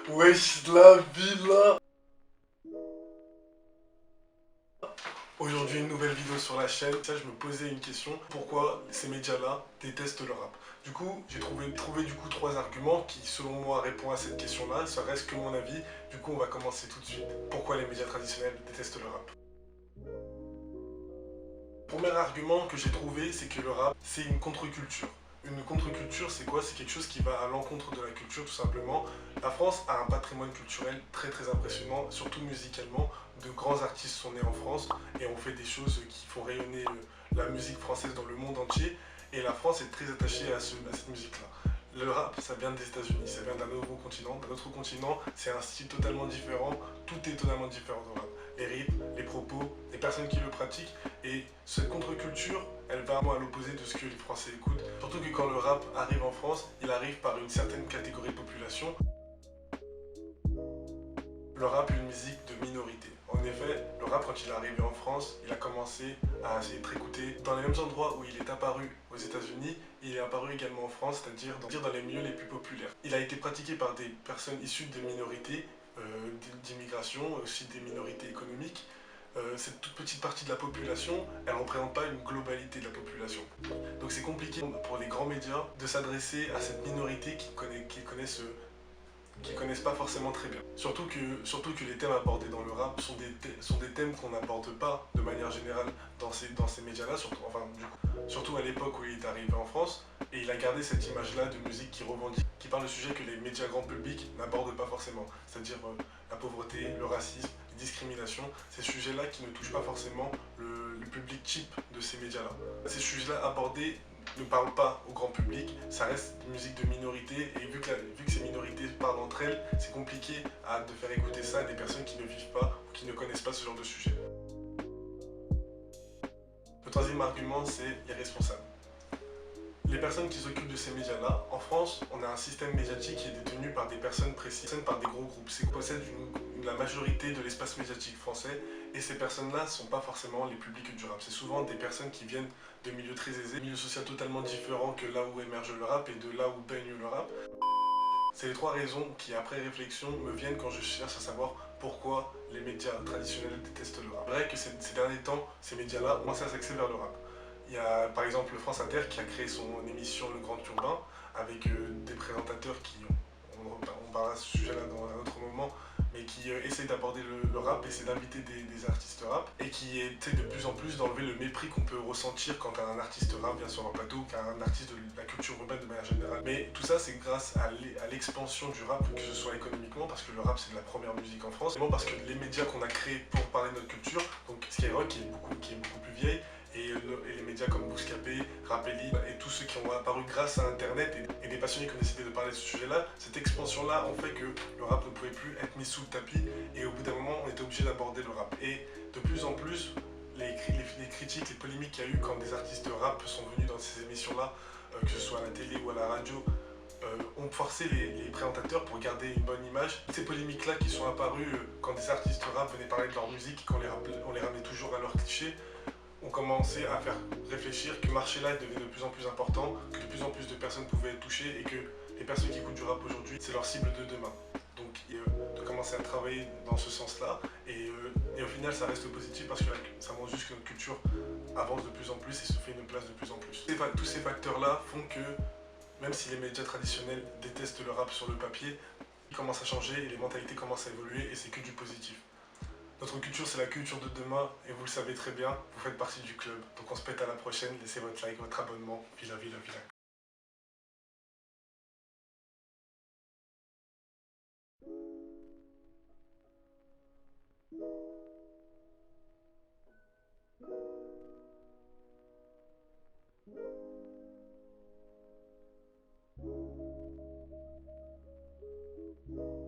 Wesh la villa. Aujourd'hui une nouvelle vidéo sur la chaîne. Ça, je me posais une question, pourquoi ces médias-là détestent le rap? Du coup, j'ai trouvé du coup trois arguments qui selon moi répondent à cette question-là. Ça reste que mon avis. Du coup, on va commencer tout de suite. Pourquoi les médias traditionnels détestent le rap? Premier argument que j'ai trouvé, c'est que le rap, c'est une contre-culture. Une contre-culture, c'est quoi? C'est quelque chose qui va à l'encontre de la culture, tout simplement. La France a un patrimoine culturel très très impressionnant, surtout musicalement. De grands artistes sont nés en France et ont fait des choses qui font rayonner la musique française dans le monde entier. Et la France est très attachée à cette musique-là. Le rap, ça vient des États-Unis, ça vient d'un nouveau continent. D'un autre continent, c'est un style totalement différent. Tout est totalement différent dans le rap. Les rythmes, les propos, les personnes qui le pratiquent. Et cette contre-culture, elle va à l'opposé de ce que les Français écoutent. Surtout que quand le rap arrive en France, il arrive par une certaine catégorie de population. Le rap est une musique de minorité. En effet, le rap, quand il est arrivé en France, il a commencé à être écouté dans les mêmes endroits où il est apparu aux États-Unis. Il est apparu également en France, c'est-à-dire dans les milieux les plus populaires. Il a été pratiqué par des personnes issues des minorités, d'immigration, aussi des minorités économiques. Cette toute petite partie de la population, elle ne représente pas une globalité de la population. Donc c'est compliqué pour les grands médias de s'adresser à cette minorité qui connaissent pas forcément très bien. Surtout que les thèmes abordés dans le rap sont des thèmes qu'on n'aborde pas de manière générale dans ces médias-là, surtout à l'époque où il est arrivé en France, et il a gardé cette image-là de musique qui revendique, qui parle de sujets que les médias grand public n'abordent pas forcément, c'est-à-dire la pauvreté, le racisme, les discriminations, ces sujets-là qui ne touchent pas forcément le public type de ces médias-là. Ces sujets-là abordés ne parlent pas au grand public, ça reste une musique de minorité, et vu que ces minorités parlent entre elles, c'est compliqué de faire écouter ça à des personnes qui ne vivent pas ou qui ne connaissent pas ce genre de sujet. Le troisième argument, c'est les responsables. Les personnes qui s'occupent de ces médias-là, en France, on a un système médiatique qui est détenu par des personnes précises, par des gros groupes. C'est possèdent la majorité de l'espace médiatique français, et ces personnes-là ne sont pas forcément les publics du rap. C'est souvent des personnes qui viennent de milieux très aisés, milieux sociaux totalement différents que là où émerge le rap et de là où baigne le rap. C'est les trois raisons qui, après réflexion, me viennent quand je cherche à savoir pourquoi les médias traditionnels détestent le rap. C'est vrai que ces derniers temps, ces médias-là ont commencé à s'axer vers le rap. Il y a par exemple France Inter qui a créé son émission Le Grand Urbain avec des présentateurs qui, on parlera de ce sujet-là dans un autre moment, mais qui essaient d'aborder le rap, essaient d'inviter des artistes rap, et qui essaient de plus en plus d'enlever le mépris qu'on peut ressentir quand un artiste rap vient sur un plateau, qu'un artiste de la culture urbaine de manière générale. Mais tout ça, c'est grâce à l'expansion du rap, que ce soit économiquement, parce que le rap c'est de la première musique en France, mais parce que les médias qu'on a créés pour parler de notre culture, donc Skyrock qui est beaucoup plus vieille, et les médias comme Bouscapé, Rapelli et tous ceux qui ont apparu grâce à internet et des passionnés qui ont décidé de parler de ce sujet-là, cette expansion-là ont fait que le rap ne pouvait plus être mis sous le tapis, et au bout d'un moment on était obligé d'aborder le rap. Et de plus en plus, les critiques, les polémiques qu'il y a eu quand des artistes rap sont venus dans ces émissions-là, que ce soit à la télé ou à la radio, ont forcé les présentateurs pour garder une bonne image. Ces polémiques-là qui sont apparues quand des artistes rap venaient parler de leur musique et qu'on les ramenait toujours à leurs clichés, ont commencé à faire réfléchir que le marché-là devenait de plus en plus important, que de plus en plus de personnes pouvaient être touchées et que les personnes qui écoutent du rap aujourd'hui, c'est leur cible de demain. Donc de commencer à travailler dans ce sens-là, et au final ça reste positif parce que ça montre juste que notre culture avance de plus en plus et se fait une place de plus en plus. Tous ces facteurs-là font que même si les médias traditionnels détestent le rap sur le papier, ils commencent à changer et les mentalités commencent à évoluer, et c'est que du positif. Notre culture, c'est la culture de demain, et vous le savez très bien, vous faites partie du club. Donc on se pète à la prochaine, laissez votre like, votre abonnement, villa villa villa.